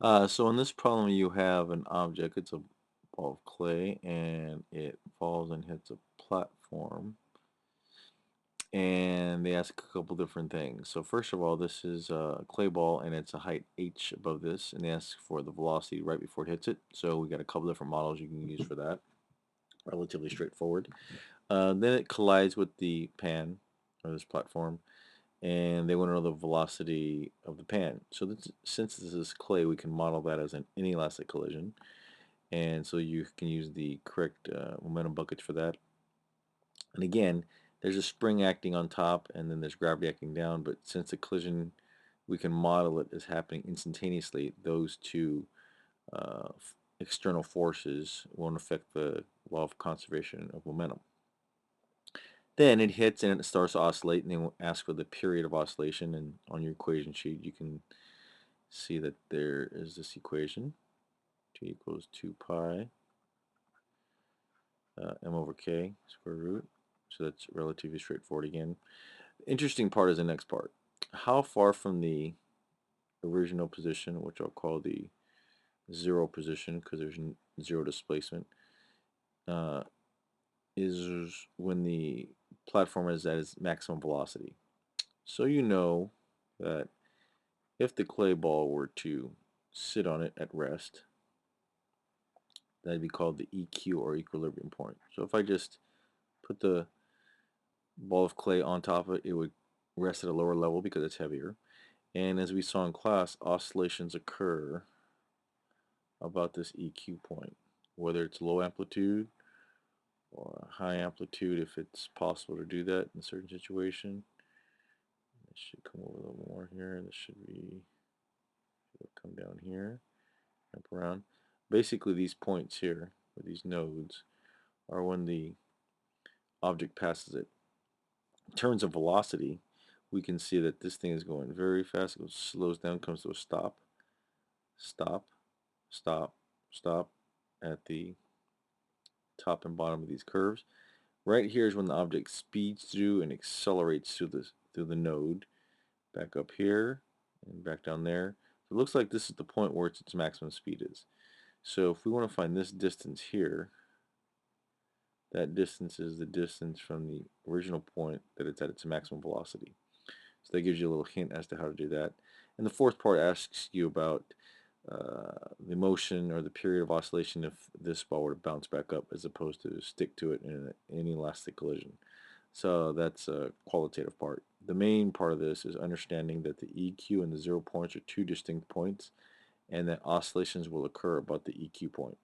So in this problem, you have an object. It's a ball of clay, and it falls and hits a platform. And they ask a couple different things. So first of all, this is a clay ball, and it's a height h above this, and they ask for the velocity right before it hits it. So we got a couple different models you can use for that. Relatively straightforward. Then it collides with the pan or this platform, and they want to know the velocity of the pan. So since this is clay, we can model that as an inelastic collision, and so you can use the correct momentum buckets for that. And again, there's a spring acting on top, and then there's gravity acting down, but since the collision, we can model it as happening instantaneously, those two uh, external forces won't affect the law of conservation of momentum. Then it hits and it starts to oscillate, and they will ask for the period of oscillation. And on your equation sheet, you can see that there is this equation: T equals 2 pi m over k square root. So that's relatively straightforward again. The interesting part is the next part. How far from the original position, which I'll call the zero position because there's zero displacement, uh, is when the platform is at its maximum velocity. So you know that if the clay ball were to sit on it at rest, that'd be called the EQ or equilibrium point. So if I just put the ball of clay on top of it, it would rest at a lower level because it's heavier. And as we saw in class, oscillations occur about this EQ point, whether it's low amplitude or high amplitude if it's possible to do that in a certain situation. It should come over a little more here. This should be, come down here, up around. Basically, these points here, or these nodes, are when the object passes it. In terms of velocity, we can see that this thing is going very fast. It slows down, comes to a stop, stop, stop, stop at the top and bottom of these curves. Right here is when the object speeds through and accelerates through the node. Back up here and back down there. So it looks like this is the point where its maximum speed is. So if we want to find this distance here, that distance is the distance from the original point that it's at its maximum velocity. So that gives you a little hint as to how to do that. And the fourth part asks you about the motion or the period of oscillation if this ball were to bounce back up as opposed to stick to it in an inelastic collision. So that's a qualitative part. The main part of this is understanding that the EQ and the 0 points are two distinct points, and that oscillations will occur about the EQ point.